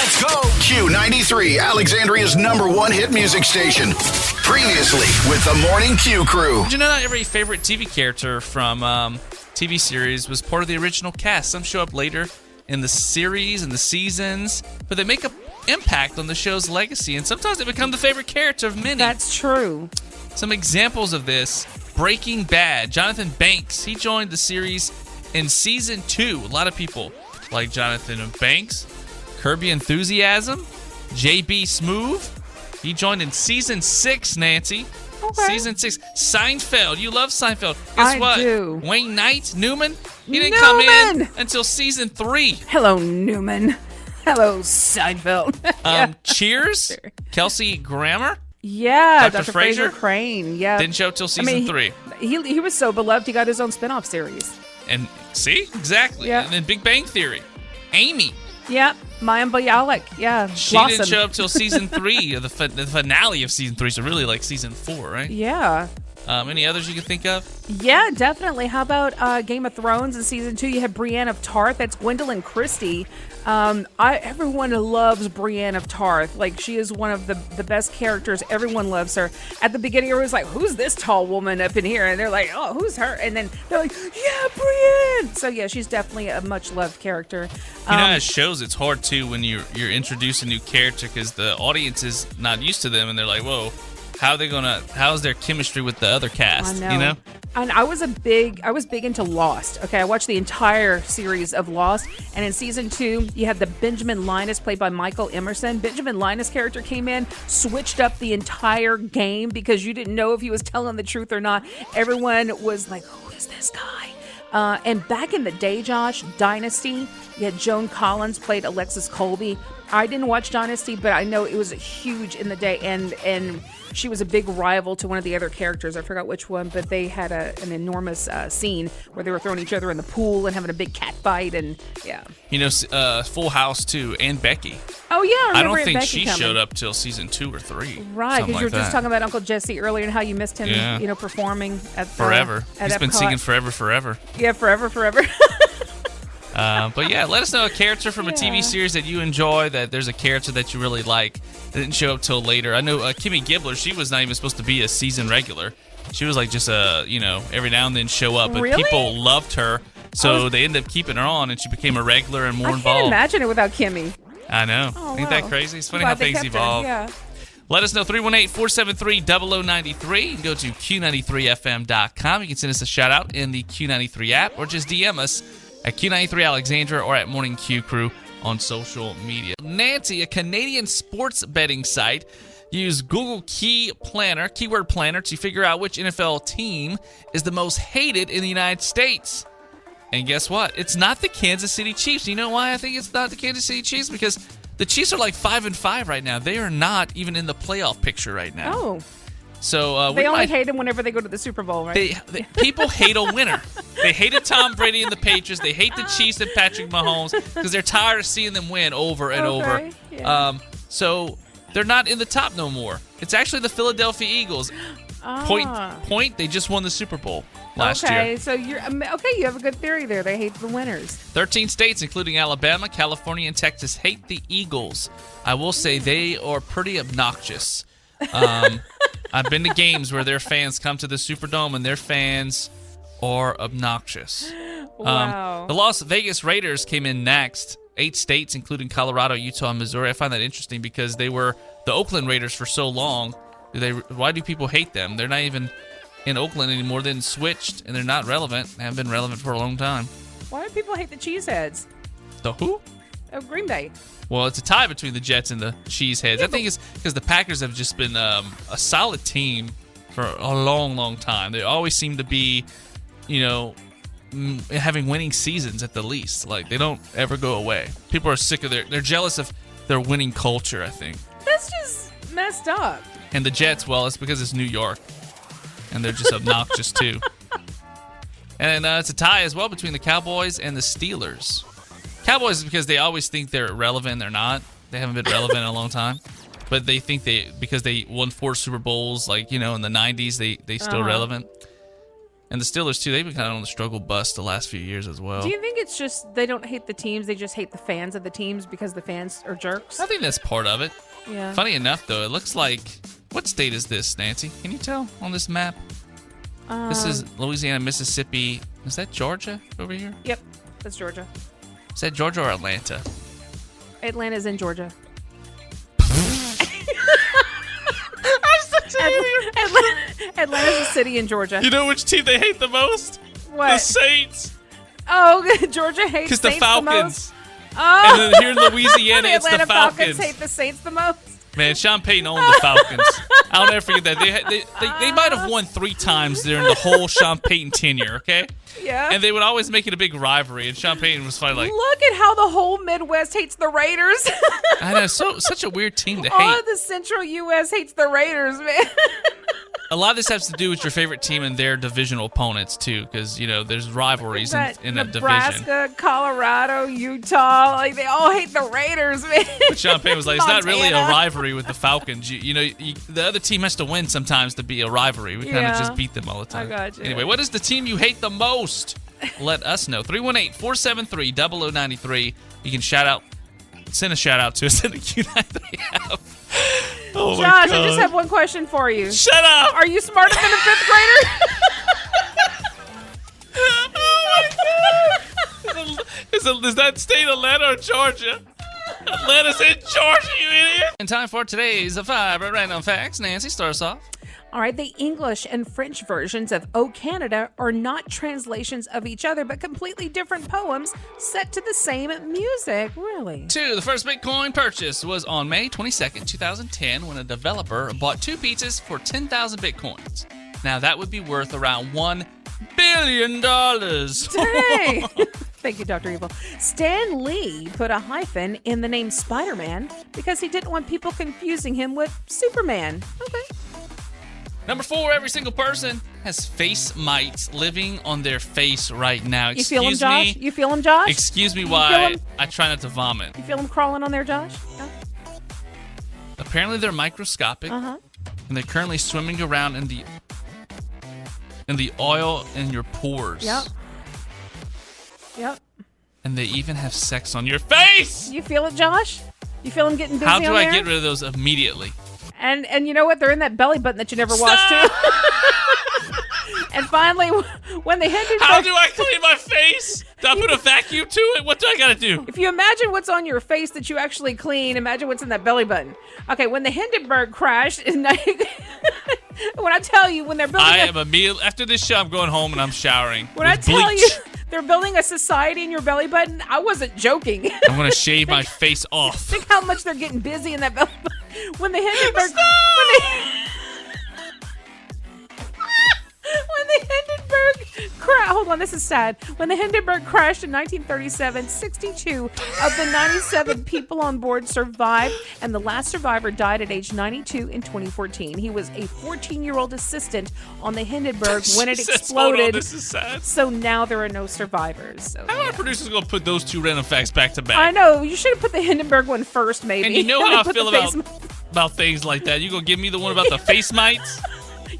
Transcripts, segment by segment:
Let's go. Q93, Alexandria's #1 hit music station. Previously with the Morning Q crew. Did you know not every favorite TV character from TV series was part of the original cast? Some show up later in the series and the seasons, but they make an impact on the show's legacy, and sometimes they become the favorite character of many. That's true. Some examples of this: Breaking Bad. Jonathan Banks, he joined the series in season 2. A lot of people like Jonathan Banks. Kirby Enthusiasm. JB Smoove, he joined in season 6, Nancy. Okay. Season 6. Seinfeld. You love Seinfeld. Guess what? I do. Wayne Knight, Newman, he didn't come in until season 3. Hello, Newman. Hello, Seinfeld. Yeah. Cheers. Kelsey Grammer. Yeah, Dr. Dr. Fraser? Fraser Crane. Yeah. Didn't show up till season 3. He was so beloved, he got his own spinoff series. And see? Exactly. Yeah. And then Big Bang Theory. Amy. Yeah, Mayim Bialik. Yeah, She Blossom. didn't show up till season 3, or the finale of season 3, so really like season 4, right? Yeah. Any others you can think of? Yeah, definitely. How about Game of Thrones in season 2? You have Brienne of Tarth. That's Gwendolyn Christie. Everyone loves Brienne of Tarth. Like, she is one of the best characters. Everyone loves her. At the beginning, everyone's like, who's this tall woman up in here? And they're like, oh, who's her? And then they're like, yeah, Brienne. So, yeah, she's definitely a much-loved character. You know, as shows, it's hard, too, when you're introducing a new character because the audience is not used to them, and they're like, whoa, how's their chemistry with the other cast? I know. You know? And I was big into Lost. Okay, I watched the entire series of Lost, and in season 2, you had the Benjamin Linus played by Michael Emerson. Benjamin Linus character came in, switched up the entire game because you didn't know if he was telling the truth or not. Everyone was like, who is this guy? And back in the day, Josh, Dynasty, you had Joan Collins played Alexis Colby. I didn't watch Dynasty, but I know it was huge in the day, and she was a big rival to one of the other characters. I forgot which one, but they had an enormous scene where they were throwing each other in the pool and having a big cat fight, and yeah. You know, Full House, too, and Becky. Oh, yeah, I don't think Becky she coming. showed up till season 2 or 3. Right, because you were just talking about Uncle Jesse earlier and how you missed him, performing at Forever. At He's been Epcot. singing Forever. Yeah, Forever. But yeah, let us know a character from a TV series that you enjoy, that there's a character that you really like that didn't show up till later. I know Kimmy Gibbler, she was not even supposed to be a season regular. She was like just every now and then show up, but Really? people loved her, so they ended up keeping her on, and she became a regular and more I involved. can't imagine it without Kimmy. I know. Oh, Ain't wow. that crazy? It's funny Glad how they things kept her, evolve. Yeah. Let us know, 318-473-0093. Go to Q93FM.com. You can send us a shout-out in the Q93 app, or just DM us at Q93 Alexandra or at Morning Q Crew on social media. Nancy, a Canadian sports betting site, used Google keyword planner to figure out which NFL team is the most hated in the United States. And guess what? It's not the Kansas City Chiefs. You know why I think it's not the Kansas City Chiefs? Because the Chiefs are like 5-5 right now. They are not even in the playoff picture right now. Oh. So they only hate him whenever they go to the Super Bowl, right? People hate a winner. They hated Tom Brady and the Patriots. They hate the Chiefs and Patrick Mahomes because they're tired of seeing them win over and over. Yeah. So they're not in the top no more. It's actually the Philadelphia Eagles. Point. They just won the Super Bowl last year. Okay, so you have a good theory there. They hate the winners. 13 states, including Alabama, California, and Texas, hate the Eagles. I will say they are pretty obnoxious. I've been to games where their fans come to the Superdome, and their fans are obnoxious. Wow. The Las Vegas Raiders came in next. 8 states, including Colorado, Utah, and Missouri. I find that interesting because they were the Oakland Raiders for so long. Why do people hate them? They're not even in Oakland anymore. They switched, and they're not relevant. They haven't been relevant for a long time. Why do people hate the Cheeseheads? The who? Oh, Green Bay. Well, it's a tie between the Jets and the Cheeseheads. I think it's because the Packers have just been a solid team for a long, long time. They always seem to be, having winning seasons at the least. Like, they don't ever go away. People are sick of they're jealous of their winning culture, I think. That's just messed up. And the Jets, well, it's because it's New York. And they're just obnoxious, too. And it's a tie as well between the Cowboys and the Steelers. Cowboys is because they always think they're relevant. They're not. They haven't been relevant in a long time. But they think because they won 4 Super Bowls, in the 90s, they still relevant. And the Steelers, too, they've been kind of on the struggle bus the last few years as well. Do you think it's just they don't hate the teams, they just hate the fans of the teams because the fans are jerks? I think that's part of it. Yeah. Funny enough, though, it looks like... What state is this, Nancy? Can you tell on this map? This is Louisiana, Mississippi. Is that Georgia over here? Yep, that's Georgia. Is that Georgia or Atlanta? Atlanta's in Georgia. Atlanta's a city in Georgia. You know which team they hate the most? What? The Saints. Oh, Georgia hates Because the Saints the most? Falcons. Oh. And then here in Louisiana, the it's Atlanta the Falcons. hate the Saints the most? Man, Sean Payton owned the Falcons. I'll never forget that. They might have won 3 times during the whole Sean Payton tenure, okay? Yeah. And they would always make it a big rivalry, and Sean Payton was finally like... Look at how the whole Midwest hates the Raiders. I know, such a weird team to All hate. of the Central U.S. hates the Raiders, man. A lot of this has to do with your favorite team and their divisional opponents, too, because, there's rivalries in that division. Nebraska, Colorado, Utah, like they all hate the Raiders, man. But Sean Payton was like, it's not really a Montana. rivalry with the Falcons. The other team has to win sometimes to be a rivalry. We kind of just beat them all the time. I got you. Anyway, what is the team you hate the most? Let us know. 318-473-0093. You can send a shout out to us in the Q93 app. Oh my Josh, God. I just have one question for you. Shut up! Are you smarter than a 5th grader? Is that state Atlanta or Georgia? Atlanta's in Georgia, you idiot! And time for today's 5 random facts. Nancy, start us off. All right, the English and French versions of O Canada are not translations of each other, but completely different poems set to the same music. Really? 2. The first Bitcoin purchase was on May 22nd, 2010, when a developer bought 2 pizzas for 10,000 Bitcoins. Now, that would be worth around $1 billion. Dang! Thank you, Dr. Evil. Stan Lee put a hyphen in the name Spider-Man because he didn't want people confusing him with Superman. Okay. Number 4, every single person has face mites living on their face right now. You feel him, Josh? You feel him, Josh? Excuse me feel why him? I try not to vomit. You feel him crawling on there, Josh? No? Apparently they're microscopic, Uh-huh. and they're currently swimming around in the oil in your pores. Yep. Yep. And they even have sex on your face! You feel it, Josh? You feel him getting busy How do on I there? get rid of those immediately? And you know what? They're in that belly button that you never washed too. And finally, when the Hindenburg... How do I clean my face? Do I put a vacuum to it? What do I gotta do? If you imagine what's on your face that you actually clean, imagine what's in that belly button. Okay, when the Hindenburg crashed, when I tell you, when they're building... After this show, I'm going home and I'm showering. When I with tell bleach. you they're building a society in your belly button, I wasn't joking. I'm gonna shave my face off. Think how much they're getting busy in that belly button. When the Hindenburg... When the Hindenburg hold on, this is sad. When the Hindenburg crashed in 1937, 62 of the 97 people on board survived, and the last survivor died at age 92 in 2014. He was a 14-year-old assistant on the Hindenburg when it exploded. Hold on, this is sad. So now there are no survivors. So, How are our producers gonna put those 2 random facts back to back? I know. You should have put the Hindenburg one first, maybe. And you know how I Put feel the face- about things like that. You gonna give me the one about the face mites?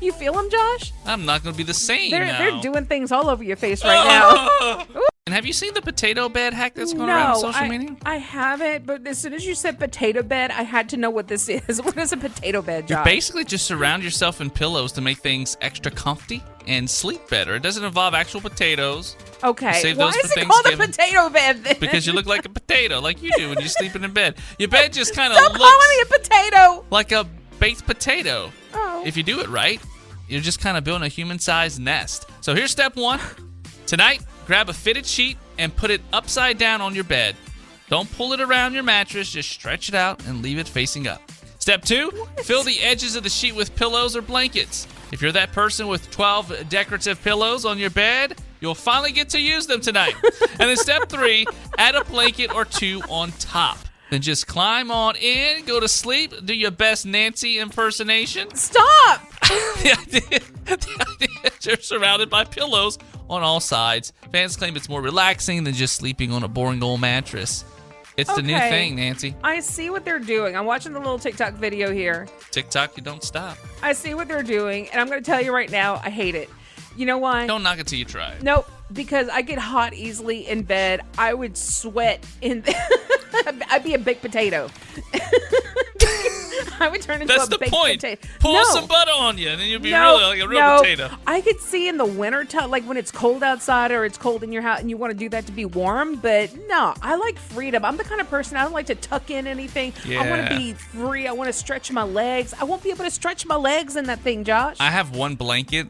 You feel them, Josh? I'm not gonna be the same They're now. doing things all over your face right now. And have you seen the potato bed hack that's going around on social media? I haven't, but as soon as you said potato bed, I had to know what this is. What is a potato bed, You Josh? basically just surround yourself in pillows to make things extra comfy and sleep better. It doesn't involve actual potatoes. Okay. Save Why those is for it called a Thanksgiving. potato bed then? Because you look like a potato, like you do when you're sleeping in bed. Your bed just kind of Stop calling me looks a potato. like a baked potato. Oh. If you do it right, you're just kind of building a human-sized nest. So here's step 1. Tonight, grab a fitted sheet and put it upside down on your bed. Don't pull it around your mattress. Just stretch it out and leave it facing up. Step 2, fill the edges of the sheet with pillows or blankets. If you're that person with 12 decorative pillows on your bed, you'll finally get to use them tonight. And then step 3, add a blanket or 2 on top. Then just climb on in, go to sleep, do your best Nancy impersonation. Stop. The idea is you're surrounded by pillows on all sides. Fans claim it's more relaxing than just sleeping on a boring old mattress. It's the new Okay. thing, Nancy. I see what they're doing. I'm watching the little TikTok video here. TikTok, you don't stop. I see what they're doing, and I'm going to tell you right now, I hate it. You know why? Don't knock it till you try it. Nope, because I get hot easily in bed. I would sweat in. I'd be a baked potato. I would turn into That's a the baked point. potato. Pour No. some butter on you, and then you'll be No, really like a real no. potato. I could see in the winter time, like when it's cold outside or it's cold in your house and you want to do that to be warm, but no, I like freedom. I'm the kind of person, I don't like to tuck in anything. I want to Yeah. be free. I want to stretch my legs. I won't be able to stretch my legs in that thing, Josh. I have one blanket,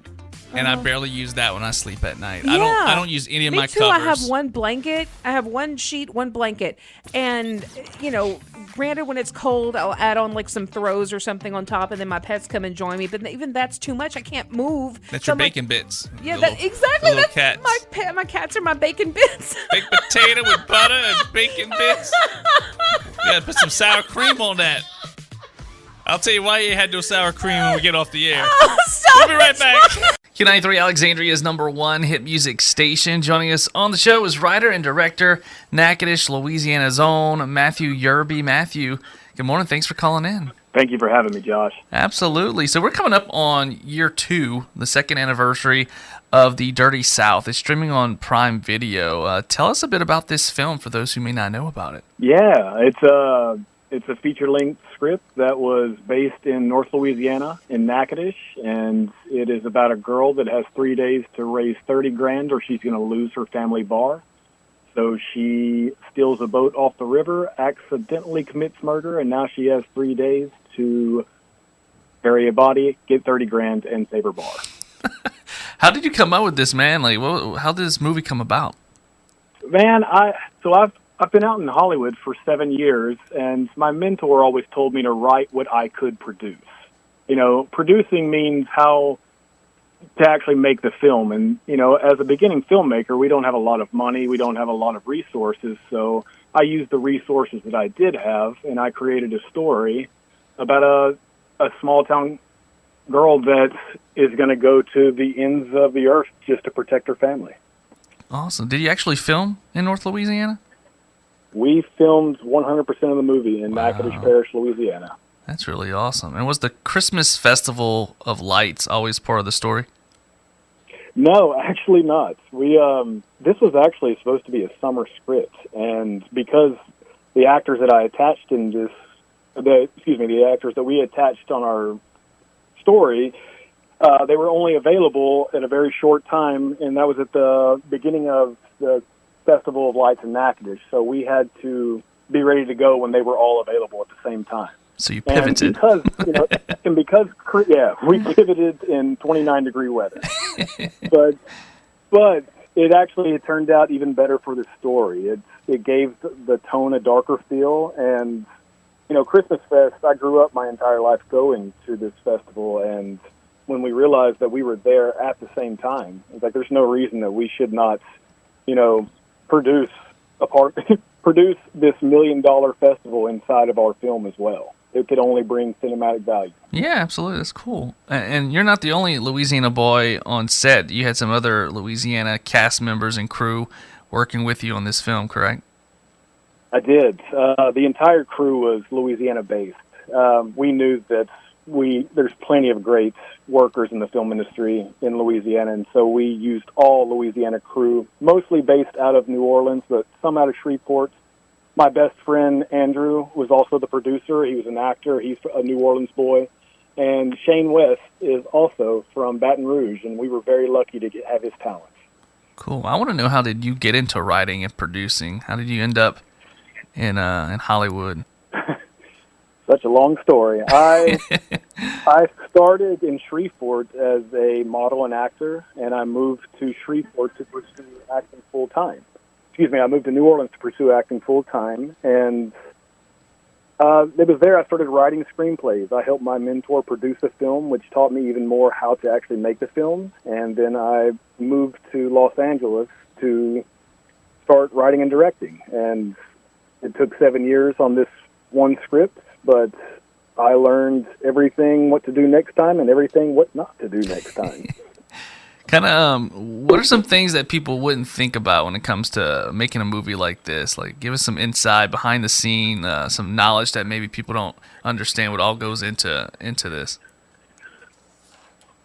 and I barely use that when I sleep at night. Yeah. I don't use any of Me my too. covers. I have one blanket. I have one sheet, one blanket. And, granted, when it's cold, I'll add on like some throws or something on top, and then my pets come and join me. But even that's too much. I can't move. That's So your I'm like, bacon bits. yeah, The little- exactly. the little That's cats. my cats are my bacon bits. Baked potato with butter and bacon bits. You gotta put some sour cream on that. I'll tell you why you had no sour cream when we get off the air. We'll be right back. Q93 Alexandria's #1 hit music station. Joining us on the show is writer and director, Natchitoches, Louisiana's own Matthew Yerby. Matthew, good morning. Thanks for calling in. Thank you for having me, Josh. Absolutely. So we're coming up on year 2, the second anniversary of The Dirty South. It's streaming on Prime Video. Tell us a bit about this film for those who may not know about it. Yeah, it's a feature-length script that was based in North Louisiana in Natchitoches, and it is about a girl that has 3 days to raise $30,000 or she's going to lose her family bar. So she steals a boat off the river, accidentally commits murder, and now she has 3 days to bury a body, get $30,000, and save her bar. How did you come up with this, man? Like, how did this movie come about? Man, I've been out in Hollywood for 7 years, and my mentor always told me to write what I could produce. Producing means how to actually make the film. And, as a beginning filmmaker, we don't have a lot of money. We don't have a lot of resources. So I used the resources that I did have, and I created a story about a small-town girl that is going to go to the ends of the earth just to protect her family. Awesome. Did you actually film in North Louisiana? We filmed 100% of the movie in Natchitoches Parish, Louisiana. That's really awesome. And was the Christmas Festival of Lights always part of the story? No, actually not. This was actually supposed to be a summer script, and because the actors that I attached in this, the actors that we attached on our story, they were only available at a very short time, and that was at the beginning of the Festival of Lights in Natchitoches. So we had to be ready to go when they were all available at the same time. So you pivoted. And because we pivoted in 29-degree weather. But it turned out even better for the story. It gave the tone a darker feel. And, Christmas Fest, I grew up my entire life going to this festival. And when we realized that we were there at the same time, it's like there's no reason that we should not, produce this $1 million festival inside of our film as well. It could only bring cinematic value. Yeah, absolutely. That's cool. And you're not the only Louisiana boy on set. You had some other Louisiana cast members and crew working with you on this film, correct? I did. The entire crew was Louisiana-based. We knew that there's plenty of great workers in the film industry in Louisiana, and so we used all Louisiana crew, mostly based out of New Orleans, but some out of Shreveport. My best friend, Andrew, was also the producer. He was an actor. He's a New Orleans boy. And Shane West is also from Baton Rouge, and we were very lucky to have his talents. Cool. I want to know, how did you get into writing and producing? How did you end up in Hollywood? Such a long story. I started in Shreveport as a model and actor, and I moved to Shreveport to pursue acting full-time. I moved to New Orleans to pursue acting full-time, and it was there I started writing screenplays. I helped my mentor produce a film, which taught me even more how to actually make the film, and then I moved to Los Angeles to start writing and directing, and it took 7 years on this one script, but I learned everything what to do next time and everything what not to do next time. What are some things that people wouldn't think about when it comes to making a movie like this? Like, give us some insight behind the scene, some knowledge that maybe people don't understand what all goes into this.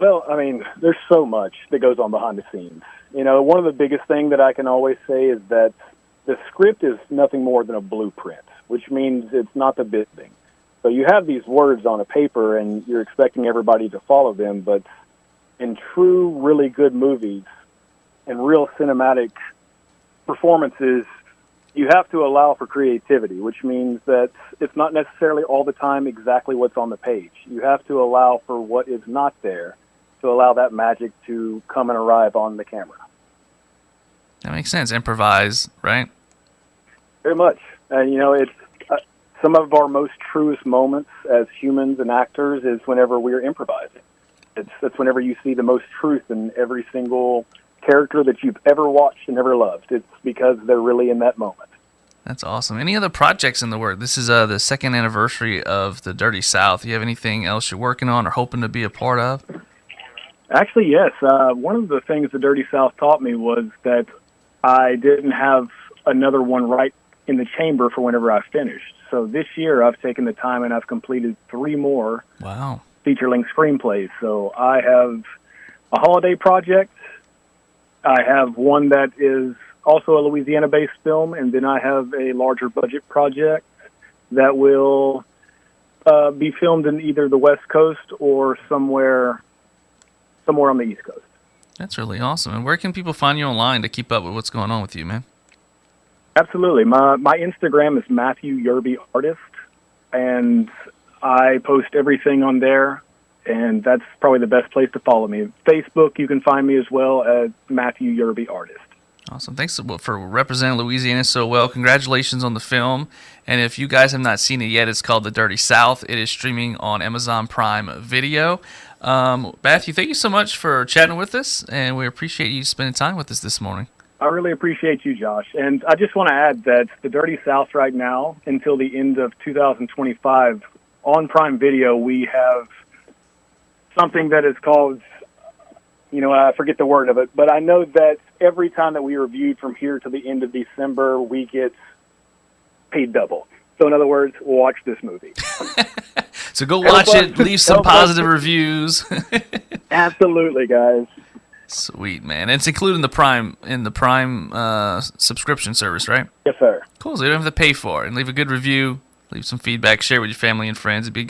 Well, I mean, there's so much that goes on behind the scenes. You know, one of the biggest things that I can always say is that the script is nothing more than a blueprint, which means it's not the big thing. So you have these words on a paper, and you're expecting everybody to follow them, but in true, really good movies and real cinematic performances, you have to allow for creativity, which means that it's not necessarily all the time exactly what's on the page. You have to allow for what is not there to allow that magic to come and arrive on the camera. That makes sense. Improvise, right? Very much. And, you know, it's some of our most truest moments as humans and actors is whenever we're improvising. That's whenever you see the most truth in every single character that you've ever watched and ever loved. It's because they're really in that moment. That's awesome. Any other projects in the works? This is the second anniversary of the Dirty South. Do you have anything else you're working on or hoping to be a part of? Actually, yes. One of the things the Dirty South taught me was that I didn't have another one right in the chamber for whenever I finished. So this year I've taken the time and I've completed 3 more feature-length screenplays. So I have a holiday project. I have one that is also a Louisiana-based film, and then I have a larger budget project that will be filmed in either the West Coast or somewhere on the East Coast. That's really awesome. And where can people find you online to keep up with what's going on with you, man? Absolutely. My Instagram is Matthew Yerby Artist, and I post everything on there, and that's probably the best place to follow me. Facebook, you can find me as well as Matthew Yerby Artist. Awesome. Thanks for representing Louisiana so well. Congratulations on the film. And if you guys have not seen it yet, it's called The Dirty South. It is streaming on Amazon Prime Video. Matthew, thank you so much for chatting with us, and we appreciate you spending time with us this morning. I really appreciate you, Josh. And I just want to add that The Dirty South right now, until the end of 2025, on Prime Video, we have something that is called, I forget the word of it, but I know that every time that we reviewed from here to the end of December, we get paid double. So in other words, we'll watch this movie. So go watch it, leave some positive reviews. Absolutely, guys. Sweet, man. It's included in the Prime subscription service, right? Yes, sir. Cool. So you don't have to pay for it. And leave a good review, leave some feedback, share it with your family and friends. It'd be a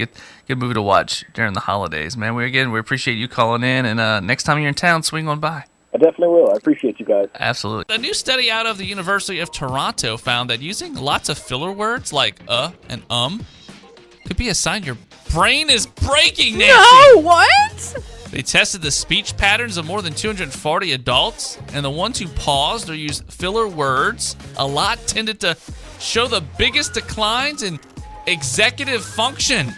good movie to watch during the holidays, man. We appreciate you calling in, and next time you're in town, swing on by. I definitely will. I appreciate you guys. Absolutely. A new study out of the University of Toronto found that using lots of filler words like and could be a sign your brain is breaking, Nancy. No, what? They tested the speech patterns of more than 240 adults, and the ones who paused or used filler words a lot tended to show the biggest declines in executive function.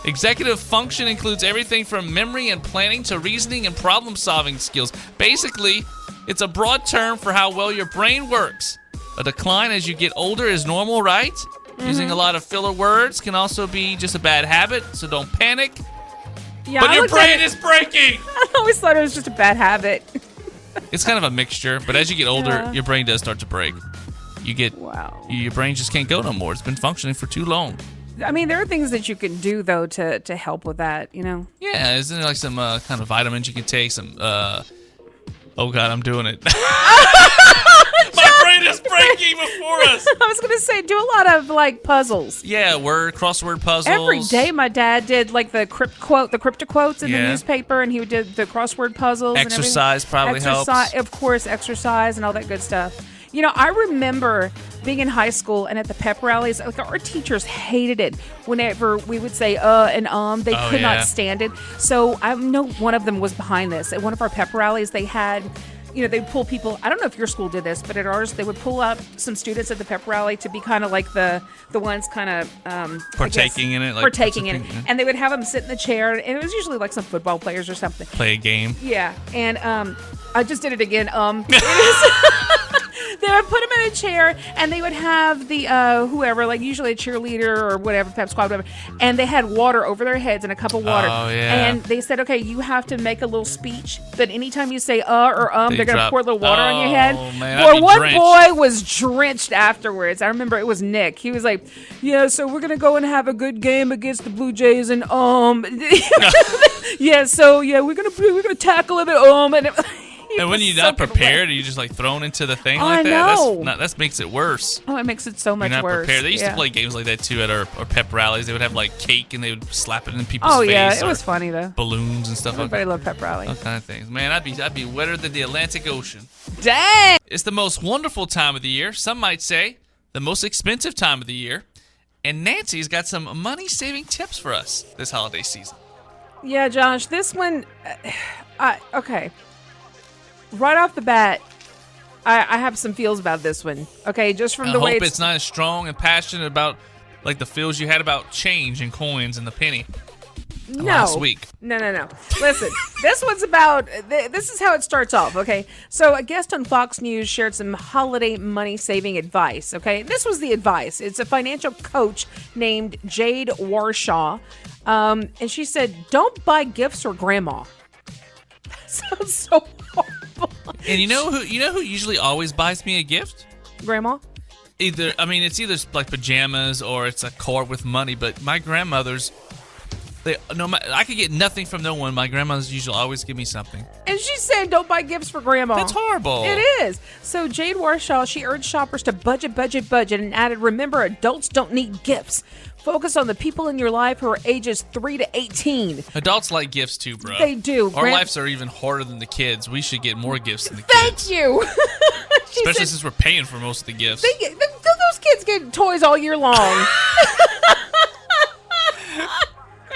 Executive function includes everything from memory and planning to reasoning and problem-solving skills. Basically, it's a broad term for how well your brain works. A decline as you get older is normal, right? Mm-hmm. Using a lot of filler words can also be just a bad habit, so don't panic. Yeah, but your brain is breaking! I always thought it was just a bad habit. It's kind of a mixture, but as you get older, your brain does start to break. Your brain just can't go no more. It's been functioning for too long. I mean, there are things that you can do, though, to help with that, Yeah, isn't there like some kind of vitamins you can take? Some, oh God, I'm doing it. My brain is breaking before us. I was going to say, do a lot of, puzzles. Yeah, crossword puzzles. Every day my dad did, the crypto quotes in the newspaper, and he would do the crossword puzzles. Exercise probably helps. Of course, exercise and all that good stuff. I remember being in high school and at the pep rallies, our teachers hated it whenever we would say and they could not stand it. So I know one of them was behind this. At one of our pep rallies, they had, they'd pull people. I don't know if your school did this, but at ours, they would pull up some students at the pep rally to be kind of like the ones kind of partaking in it. And they would have them sit in the chair, and it was usually like some football players or something. Play a game. Yeah, and I just did it again. They would put him in a chair, and they would have the whoever, like usually a cheerleader or whatever, pep squad, whatever, and they had water over their heads and a cup of water. Oh, yeah. And they said, okay, you have to make a little speech, but anytime you say or they're going to drop- pour a little water on your head. Oh, man, I'd Boy, be one drenched. boy was drenched afterwards. I remember it was Nick. He was like, yeah, so we're going to go and have a good game against the Blue Jays, and yeah, so yeah, we're gonna tackle it, and And when you're not prepared, are you just like thrown into the thing I like that? know. That makes it worse. Oh, it makes it so much You're not worse. prepared. They used Yeah. to play games like that too at our pep rallies. They would have like cake and they would slap it in people's Oh face. yeah, it or was funny though. balloons and stuff like Everybody that. loved pep rally. All kind of things. Man, I'd be wetter than the Atlantic Ocean. Dang! It's the most wonderful time of the year. Some might say the most expensive time of the year. And Nancy's got some money-saving tips for us this holiday season. Yeah, Josh, this one, okay. Right off the bat, I have some feels about this one. Okay, just from I the way hope it's not as strong and passionate about like the feels you had about change and coins and the penny last week. No. Listen, this one's about, this is how it starts off, okay? So a guest on Fox News shared some holiday money-saving advice, okay? This was the advice. It's a financial coach named Jade Warshaw, and she said, don't buy gifts for grandma. That sounds so horrible. And you know who usually always buys me a gift? Grandma? It's either like pajamas or it's a card with money, but my grandmother's I could get nothing from no one. My grandmother's usually always give me something. And she said, don't buy gifts for grandma. That's horrible. It is. So Jade Warshaw, she urged shoppers to budget, and added, remember, adults don't need gifts. Focus on the people in your life who are ages 3 to 18. Adults like gifts too, bro. They do. Our lives are even harder than the kids. We should get more gifts than the Thank kids. you. Especially since we're paying for most of the gifts. Those kids get toys all year long.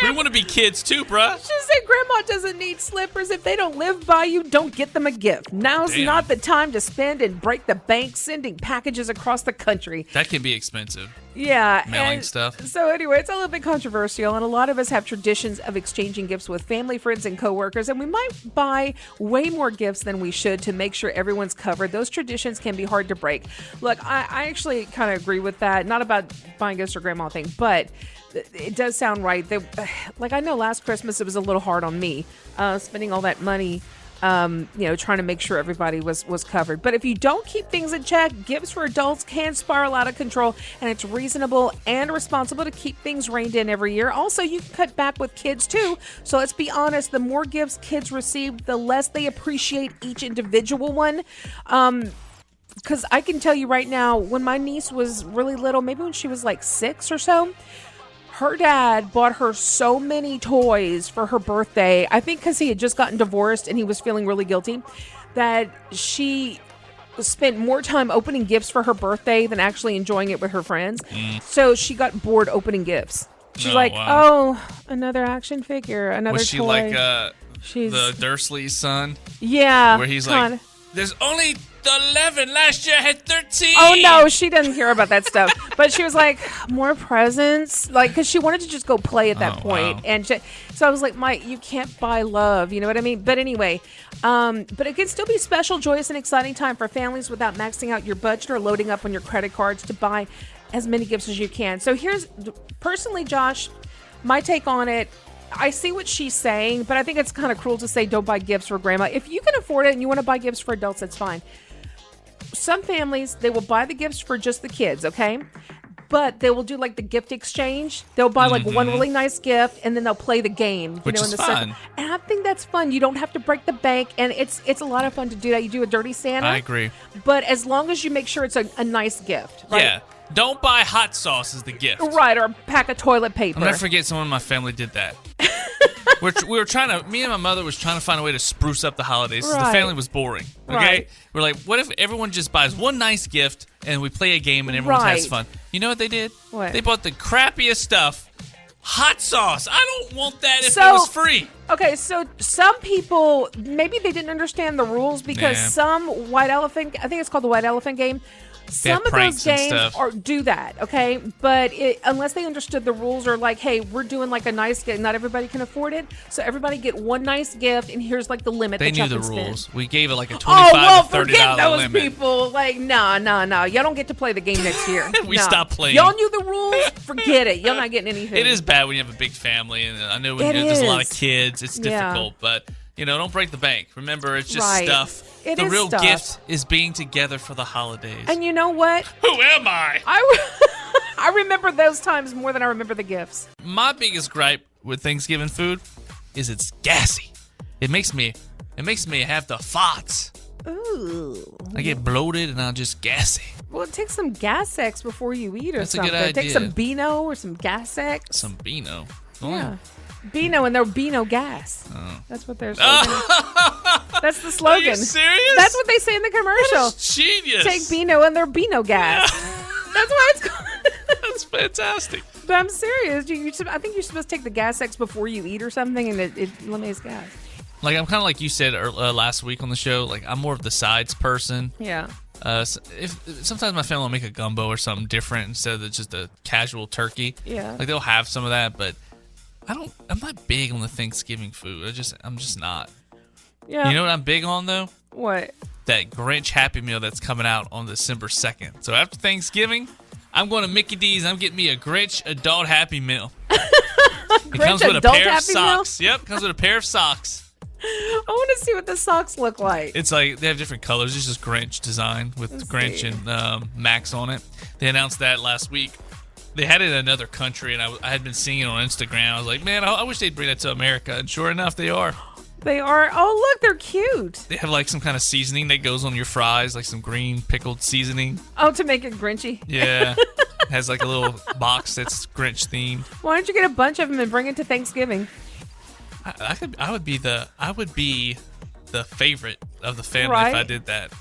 We want to be kids too, bruh. She said grandma doesn't need slippers. If they don't live by you, don't get them a gift. Now's Damn. not the time to spend and break the bank sending packages across the country. That can be expensive. Yeah. Mailing and stuff. So anyway, it's a little bit controversial, and a lot of us have traditions of exchanging gifts with family, friends, and coworkers, and we might buy way more gifts than we should to make sure everyone's covered. Those traditions can be hard to break. Look, I actually kind of agree with that. Not about buying gifts for grandma thing, but it does sound right. Like I know last Christmas it was a little hard on me, spending all that money, trying to make sure everybody was covered. But if you don't keep things in check, gifts for adults can spiral out of control, and it's reasonable and responsible to keep things reined in every year. Also, you can cut back with kids too. So let's be honest, the more gifts kids receive, the less they appreciate each individual one. Because I can tell you right now, when my niece was really little, maybe when she was like 6 or so, her dad bought her so many toys for her birthday. I think because he had just gotten divorced and he was feeling really guilty, that she spent more time opening gifts for her birthday than actually enjoying it with her friends. So she got bored opening gifts. She's like, wow. oh, another action figure, another Was she toy. like She's- the Dursley's son? Yeah. Where he's kinda. like, there's only 11. Last year I had 13. Oh no, she doesn't care about that stuff. But she was like, more presents, like, because she wanted to just go play at that point. Wow. And so I was like, Mike, you can't buy love, you know what I mean? But anyway, but it can still be special, joyous, and exciting time for families without maxing out your budget or loading up on your credit cards to buy as many gifts as you can. So here's, personally, Josh, my take on it. I see what she's saying, but I think it's kind of cruel to say don't buy gifts for grandma. If you can afford it and you want to buy gifts for adults, that's fine. Some families, they will buy the gifts for just the kids, okay? But they will do like the gift exchange. They'll buy like one really nice gift and then they'll play the game. Which is fun. And I think that's fun. You don't have to break the bank, and it's a lot of fun to do that. You do a dirty Santa. I agree. But as long as you make sure it's a nice gift, right? Yeah. Don't buy hot sauce as the gift. Right, or a pack of toilet paper. I'll never forget someone in my family did that. Me and my mother was trying to find a way to spruce up the holidays. So the Right. family was boring. Okay? Right. We're like, what if everyone just buys one nice gift and we play a game and everyone has Right. fun? You know what they did? What? They bought the crappiest stuff. Hot sauce. I don't want that if it So- was free. Okay, so some people, maybe they didn't understand the rules because Yeah. some white elephant, I think it's called the white elephant game, Some of those pranks and games stuff. do that, okay? But unless they understood the rules, or like, hey, we're doing like a nice gift. Not everybody can afford it, so everybody get one nice gift, and here's like the limit. They that y'all knew the can spend. rules. We gave it like a $25 to $30 forget those limit. people. Like, no. Y'all don't get to play the game next year. We stopped playing. Y'all knew the rules. Forget it. Y'all not getting anything. It is bad when you have a big family, and I know when there's a lot of kids, it's difficult. But don't break the bank. Remember, it's just stuff. The real gift is being together for the holidays. And you know what? Who am I? I remember those times more than I remember the gifts. My biggest gripe with Thanksgiving food is it's gassy. It makes me have the farts. Ooh. I get bloated and I'm just gassy. Well, take some Gas X before you eat or That's something. a good idea. Take some Beano or some Gas X. Some Beano. Yeah. Beano and their Beano gas. Oh. That's what they're slogan. That's the slogan. Are you serious? That's what they say in the commercial. That's genius. Take Beano and their Beano gas. That's why it's called. That's fantastic. But I'm serious. I think you're supposed to take the Gas X before you eat or something, and it eliminates gas. Like, I'm kind of like you said last week on the show. Like, I'm more of the sides person. Yeah. Sometimes my family will make a gumbo or something different instead of just a casual turkey. Yeah. Like, they'll have some of that, but I'm not big on the Thanksgiving food. I'm just not. Yeah. You know what I'm big on though? What? That Grinch Happy Meal that's coming out on December 2nd. So after Thanksgiving, I'm going to Mickey D's. I'm getting me a Grinch Adult Happy Meal. It comes with a pair of socks. Yep, comes with a pair of socks. I want to see what the socks look like. It's like they have different colors. It's just Grinch design with Grinch and Max on it. They announced that last week. They had it in another country, and I had been seeing it on Instagram. I was like, man, I wish they'd bring that to America. And sure enough, they are. They are. Oh, look, they're cute. They have like some kind of seasoning that goes on your fries, like some green pickled seasoning. Oh, to make it Grinchy. Yeah. It has like a little box that's Grinch themed. Why don't you get a bunch of them and bring it to Thanksgiving? I would be the favorite of the family if I did that.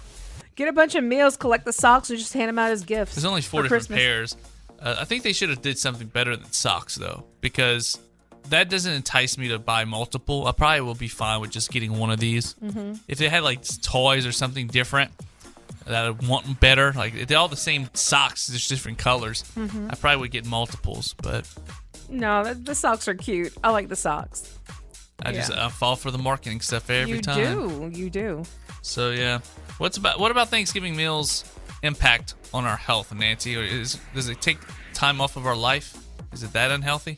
Get a bunch of meals, collect the socks, and just hand them out as gifts. There's only 4 different pairs. I think they should have did something better than socks though, because that doesn't entice me to buy multiple. I probably will be fine with just getting one of these. Mm-hmm. If they had like toys or something different that I want better, like they're all the same socks, just different colors, I probably would get multiples. But no, the socks are cute. I like the socks. I fall for the marketing stuff every time. You do. So yeah, what about Thanksgiving meals impact on our health, Nancy? Or does it take time off of our life? Is it that unhealthy?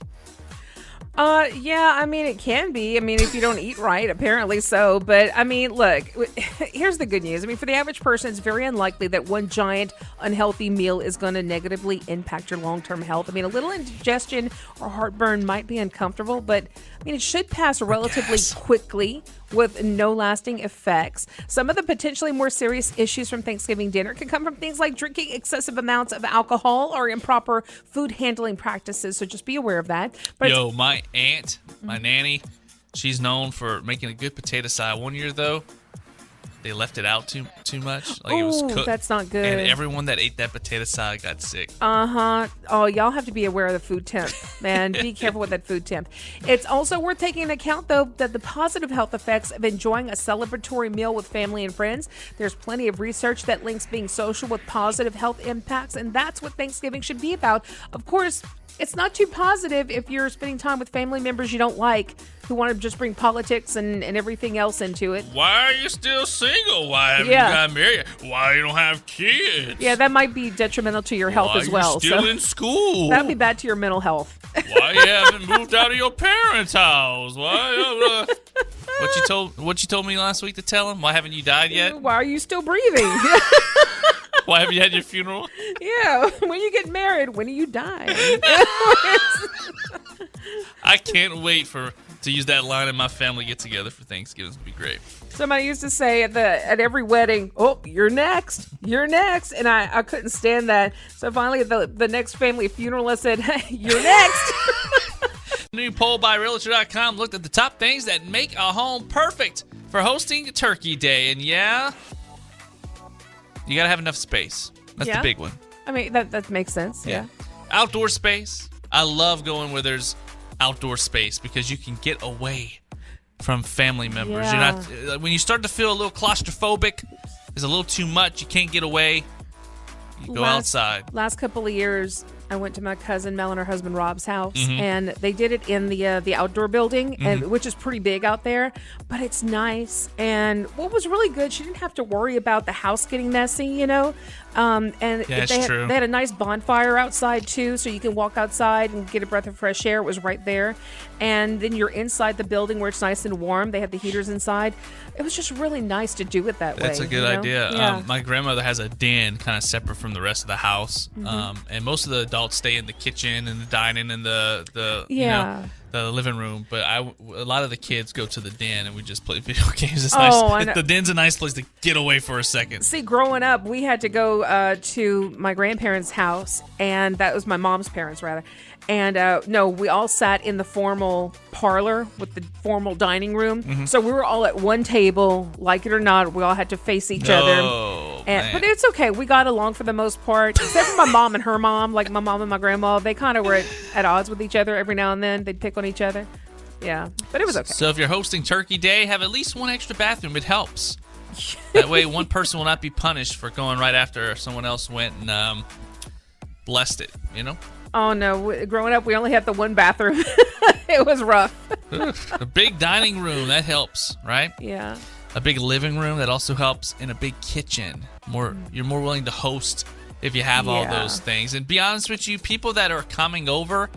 Yeah, I mean, it can be. I mean, if you don't eat right, apparently so. But, I mean, look, here's the good news. I mean, for the average person, it's very unlikely that one giant unhealthy meal is going to negatively impact your long-term health. I mean, a little indigestion or heartburn might be uncomfortable, but, I mean, it should pass relatively quickly with no lasting effects. Some of the potentially more serious issues from Thanksgiving dinner can come from things like drinking excessive amounts of alcohol or improper food handling practices, so just be aware of that. But my aunt, my nanny, she's known for making a good potato salad. One year, though, they left it out too much. Like it was cooked. That's not good. And everyone that ate that potato salad got sick. Oh, y'all have to be aware of the food temp, man. Be careful with that food temp. It's also worth taking into account, though, that the positive health effects of enjoying a celebratory meal with family and friends. There's plenty of research that links being social with positive health impacts, and that's what Thanksgiving should be about. Of course, it's not too positive if you're spending time with family members you don't like, who want to just bring politics and everything else into it. Why are you still single? Why haven't you got married? Why you don't have kids? Yeah, that might be detrimental to your health as well. Why are you still in school? That'd be bad to your mental health. Why you haven't moved out of your parents' house? Why? What you told me last week to tell him? Why haven't you died yet? Why are you still breathing? Why have you had your funeral? Yeah, when you get married, when do you die? I can't wait to use that line in my family get together for Thanksgiving. It's gonna be great. Somebody used to say at every wedding, "Oh, you're next, and I couldn't stand that. So finally, at the next family funeral, I said, "Hey, you're next." New poll by Realtor.com looked at the top things that make a home perfect for hosting Turkey Day, and yeah, you gotta have enough space. That's the big one. I mean, that makes sense. Yeah. Outdoor space. I love going where there's outdoor space because you can get away from family members. Yeah. You're not when you start to feel a little claustrophobic, there's a little too much, you can't get away. You go outside. Last couple of years, I went to my cousin Mel and her husband Rob's house, Mm-hmm. and they did it in the outdoor building, and which is pretty big out there, but it's nice. And what was really good, she didn't have to worry about the house getting messy, you know. And Yeah, they true. had a nice bonfire outside too, so you can walk outside and get a breath of fresh air. It was right there, and then you're inside the building where it's nice and warm. They have the heaters inside. It was just really nice to do it that way. That's a good you know? idea. Yeah. My grandmother has a den kind of separate from the rest of the house, and most of the adults stay in the kitchen and the dining and the Yeah. the living room. But a lot of the kids go to the den and we just play video games. It's I know. nice. The den's a nice place to get away for a second. See, growing up, we had to go to my grandparents' house, and that was my mom's parents, rather. And no, we all sat in the formal parlor with the formal dining room. So we were all at one table, like it or not. We all had to face each other. But it's okay. We got along for the most part, except for my mom and her mom. Like my mom and my grandma, they kind of were at odds with each other every now and then. They'd pick on each other. Yeah, but it was okay. So if you're hosting Turkey Day, have at least one extra bathroom. It helps. That way, one person will not be punished for going right after someone else went and blessed it. You know. Oh no! Growing up, we only had the one bathroom. It was rough. A big dining room that helps, right? Yeah. A big living room that also helps, and a big kitchen. You're more willing to host if you have all Yeah. those things. And be honest with you, people that are coming over,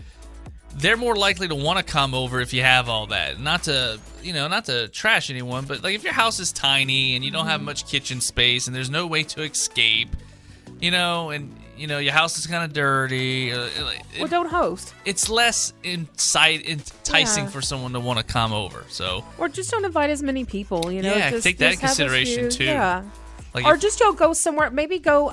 they're more likely to want to come over if you have all that. Not to trash anyone, but like if your house is tiny and you don't have much kitchen space and there's no way to escape, your house is kind of dirty. Well, don't host. It's less enticing Yeah. for someone to want to come over. So Or just don't invite as many people, you know. Yeah, just, take that just have a consideration, few. too. Yeah. like Or if- just y'all go somewhere. Maybe go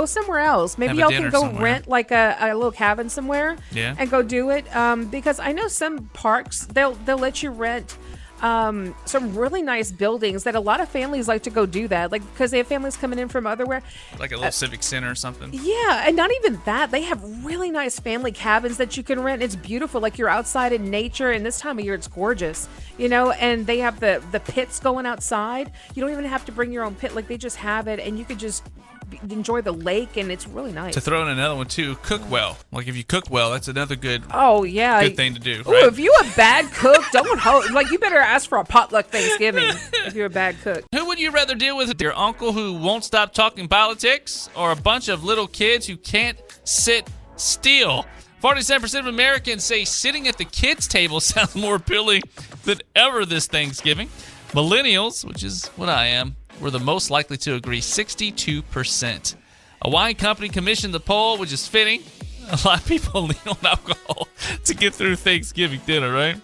somewhere else. Maybe Have a y'all dinner can go somewhere. rent like a little cabin somewhere. Yeah. And go do it. Because I know some parks they'll let you rent some really nice buildings that a lot of families like to go do that. Like because they have families coming in from otherwhere. like a little civic center or something. Yeah, and not even that. They have really nice family cabins that you can rent. It's beautiful. Like you're outside in nature, and this time of year it's gorgeous. You know, and they have the pits going outside. You don't even have to bring your own pit. Like they just have it, and you could just enjoy the lake, and it's really nice. To throw in another one too, cook well. Like if you cook well, that's another good Oh yeah, thing to do. Ooh, Right? if you a bad cook, don't host. Like you better ask for a potluck Thanksgiving if you're a bad cook. Who would you rather deal with? Your uncle who won't stop talking politics, or a bunch of little kids who can't sit still? 47% of Americans say sitting at the kids' table sounds more appealing than ever this Thanksgiving. Millennials, which is what I am, were the most likely to agree, 62%. A wine company commissioned the poll, which is fitting. A lot of people lean on alcohol to get through Thanksgiving dinner, right?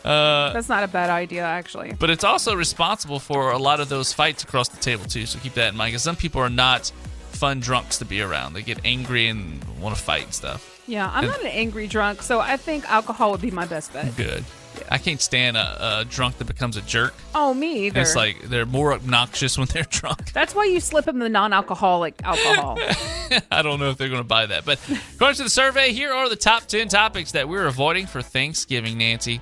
That's not a bad idea, actually. But it's also responsible for a lot of those fights across the table, too. So keep that in mind, because some people are not fun drunks to be around. They get angry and want to fight and stuff. Yeah, I'm not an angry drunk, so I think alcohol would be my best bet. Good. I can't stand a drunk that becomes a jerk. Oh, me either. It's like they're more obnoxious when they're drunk. That's why you slip them the non-alcoholic alcohol. I don't know if they're going to buy that. But according to the survey, here are the top 10 topics that we're avoiding for Thanksgiving, Nancy.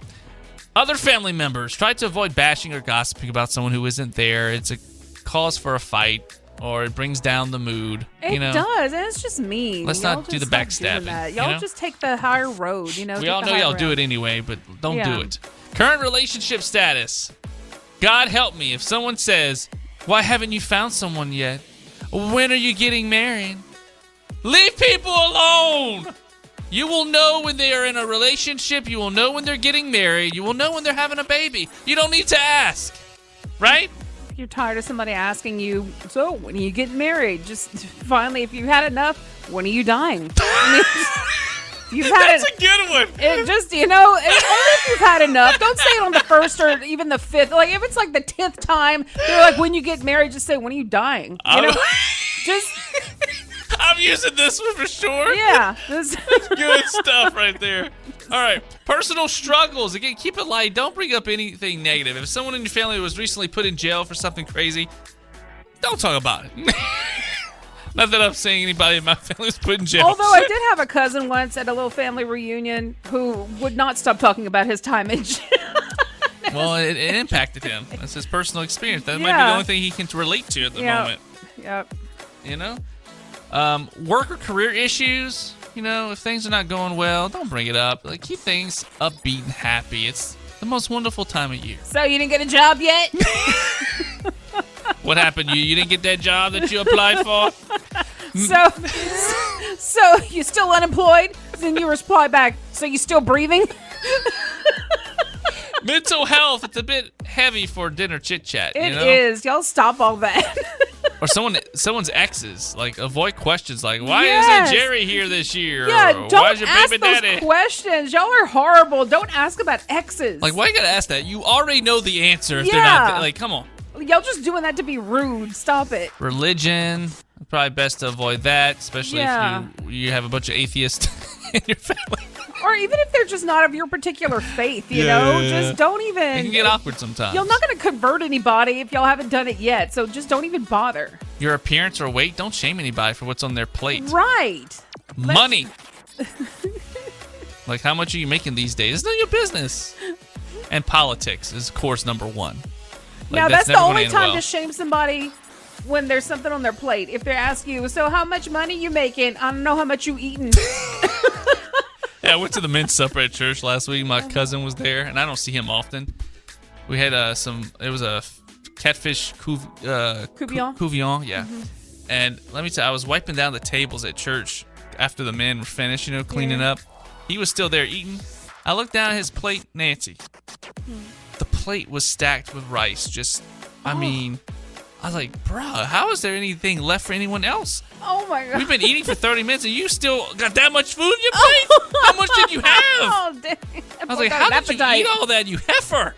Other family members. Try to avoid bashing or gossiping about someone who isn't there. It's a cause for a fight, or it brings down the mood. It does, and it's just mean. Let's Y'all not do just the stop doing backstabbing, that. you Y'all know? just take the higher road, you know. We all know y'all do it anyway, but don't do it. Current relationship status. God help me if someone says, "Why haven't you found someone yet? When are you getting married?" Leave people alone. You will know when they are in a relationship. You will know when they're getting married. You will know when they're having a baby. You don't need to ask, right? You're tired of somebody asking you, so when are you getting married? Just finally, if you had enough, when are you dying? I mean, you've had That's a good one. It just, you know, only if you've had enough. Don't say it on the first or even the fifth. Like, if it's like the 10th time, they're like, when you get married, just say, when are you dying? You know? Just, I'm using this one for sure. yeah. Good stuff right there. All right. Personal struggles. Again, keep it light. Don't bring up anything negative. If someone in your family was recently put in jail for something crazy, don't talk about it. Not that I'm saying anybody in my family was put in jail. Although I did have a cousin once at a little family reunion who would not stop talking about his time in jail. Well, it impacted him. That's his personal experience. That might be Yeah. the only thing he can relate to at the moment. Yep. You know? Work or career issues, if things are not going well, don't bring it up. Like, keep things upbeat and happy. It's the most wonderful time of year. So you didn't get a job yet? What happened? You didn't get that job that you applied for? So you still unemployed? Then you reply back, so you still breathing? Mental health, it's a bit heavy for dinner chit-chat, It is. Y'all stop all that. Or someone's exes. Like, avoid questions like, why Yes. isn't Jerry here this year? Yeah, Or, don't why's your ask baby those daddy? questions. Y'all are horrible. Don't ask about exes. Like, why you gotta ask that? You already know the answer if they're Yeah. not like, come on. Y'all just doing that to be rude. Stop it. Religion, probably best to avoid that, especially Yeah. if you have a bunch of atheists in your family. Or even if they're just not of your particular faith, you Yeah, know? yeah, yeah. Just don't even. It can get awkward sometimes. You're not going to convert anybody if y'all haven't done it yet. So just don't even bother. Your appearance or weight, don't shame anybody for what's on their plate. Right. Money. Like, how much are you making these days? It's none of your business. And politics is course number one. Like, Now, that's the never gonna only end time well. to shame somebody when there's something on their plate. If they ask you, so how much money you making? I don't know how much you eating. Yeah, I went to the men's supper at church last week. My cousin was there, and I don't see him often. We had it was a catfish Couvillon? Couvillon, yeah. And let me tell you, I was wiping down the tables at church after the men were finished, cleaning up. He was still there eating. I looked down at his plate, Nancy. The plate was stacked with rice. I was like, bro, how is there anything left for anyone else? Oh, my God. We've been eating for 30 minutes, and you still got that much food in your plate? How much did you have? Oh, dang. I was like, how did you eat all that, you heifer?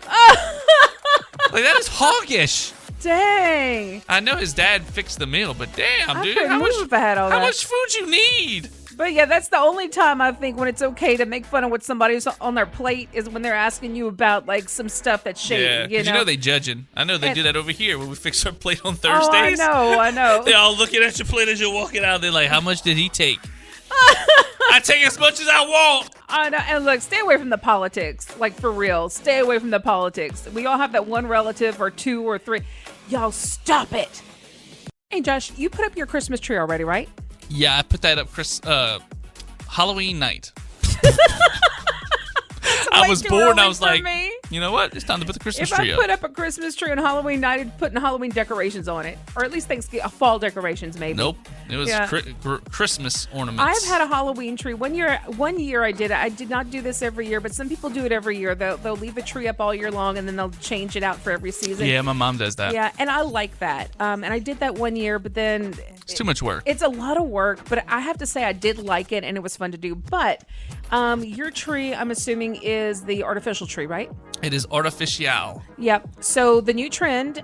Like, that is hoggish. Dang. I know his dad fixed the meal, but damn, I dude. couldn't move if I had all How that. much food you need? But yeah, that's the only time I think when it's okay to make fun of what somebody's on their plate is when they're asking you about like some stuff that's shady. Yeah, you 'cause know? they judging. I know they And- do that over here when we fix our plate on Oh, I Thursdays. know. They're all looking at your plate as you're walking out. They're like, how much did he take? I take as much as I want. I know. And look, stay away from the politics. Like, for real. Stay away from the politics. We all have that one relative or two or three. Y'all stop it. Hey, Josh, you put up your Christmas tree already, right? Yeah, I put that up Halloween night. I way was too bored and I early was for like, me. you know what? It's time to put the Christmas If tree I up. put up a Christmas tree on Halloween night, I'd put Halloween decorations on it. Or at least fall decorations, maybe. Nope. It was Yeah. Christmas ornaments. I've had a Halloween tree. One year I did it. I did not do this every year, but some people do it every year. They'll leave a tree up all year long, and then they'll change it out for every season. Yeah, my mom does that. Yeah, and I like that. And I did that one year, but then It's too much work. it's a lot of work. But I have to say I did like it, and it was fun to do. But your tree, I'm assuming, is the artificial tree, right? It is artificial. Yep. So the new trend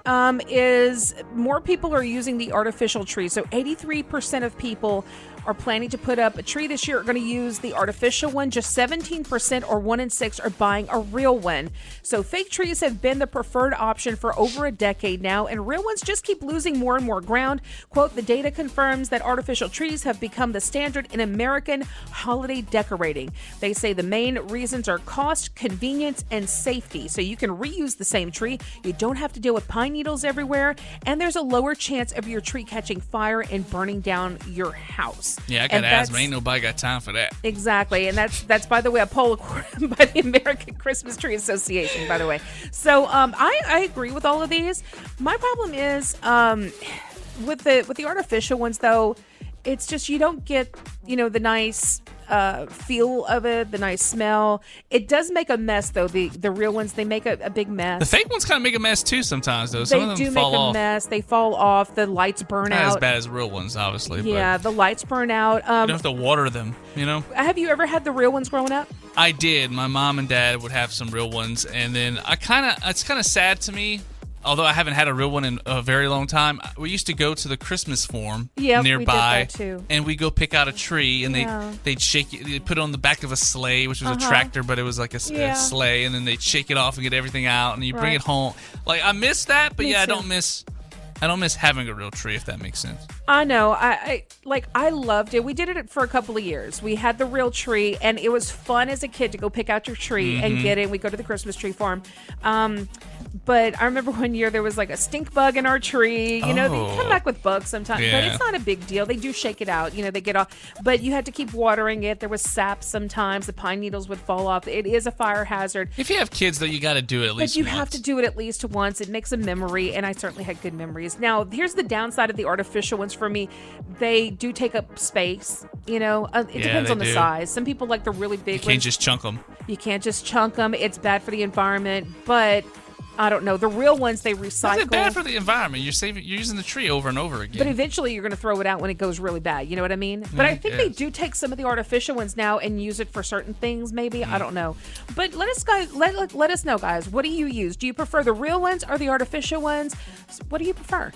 is more people are using the artificial tree. So 83% of people are planning to put up a tree this year are going to use the artificial one. Just 17% or 1 in 6 are buying a real one. So fake trees have been the preferred option for over a decade now, and real ones just keep losing more and more ground. Quote, the data confirms that artificial trees have become the standard in American holiday decorating. They say the main reasons are cost, convenience, and safety. So you can reuse the same tree. You don't have to deal with pine needles everywhere, and there's a lower chance of your tree catching fire and burning down your house. Yeah, I got And asthma. that's- Ain't nobody got time for that. Exactly, and that's by the way a poll by the American Christmas Tree Association. By the way, so I agree with all of these. My problem is with the artificial ones though. It's just you don't get the nice feel of it, the nice smell. It does make a mess though. The real ones, they make a big mess. The fake ones kind of make a mess too sometimes, though. Some They of them do fall make a off. mess. They fall off. The lights burn Not as out. bad as real ones, obviously. Yeah, the lights burn out. But you don't have to water them, Have you ever had the real ones growing up? I did. My mom and dad would have some real ones, and then it's kind of sad to me. Although I haven't had a real one in a very long time, we used to go to the Christmas farm Yep, we did nearby, that too. and we go pick out a tree, and Yeah. they'd shake it, they'd put it on the back of a sleigh, which was a tractor, but it was like a Yeah. sleigh, and then they'd shake it off and get everything out, and you bring Right. it home. Like I miss that, but Me yeah, too. I I don't miss having a real tree, if that makes sense. I know. I loved it. We did it for a couple of years. We had the real tree, and it was fun as a kid to go pick out your tree and get it. We go to the Christmas tree farm. But I remember one year there was like a stink bug in our tree. You know, they come back with bugs sometimes, but it's not a big deal. They do shake it out. You know, they get off. But you had to keep watering it. There was sap sometimes. The pine needles would fall off. It is a fire hazard. If you have kids, though, you got to do it at least But you once. have to do it at least once. It makes a memory, and I certainly had good memories. Now, here's the downside of the artificial ones for me. They do take up space. You know, it depends on the size. Some people like the really big ones. You can't just chunk them. You can't just chunk them. It's bad for the environment, but I don't know. The real ones, they recycle. Is it bad for the environment? You're using the tree over and over again. But eventually you're going to throw it out when it goes really bad. You know what I mean? But I think they do take some of the artificial ones now and use it for certain things, maybe. I don't know. But let us know, guys. What do you use? Do you prefer the real ones or the artificial ones? What do you prefer?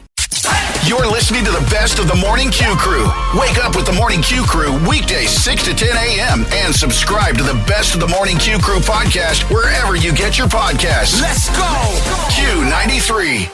You're listening to the best of the Morning Q Crew. Wake up with the Morning Q Crew weekdays 6 to 10 a.m. and subscribe to the best of the Morning Q Crew podcast wherever you get your podcasts. Let's go! Q93.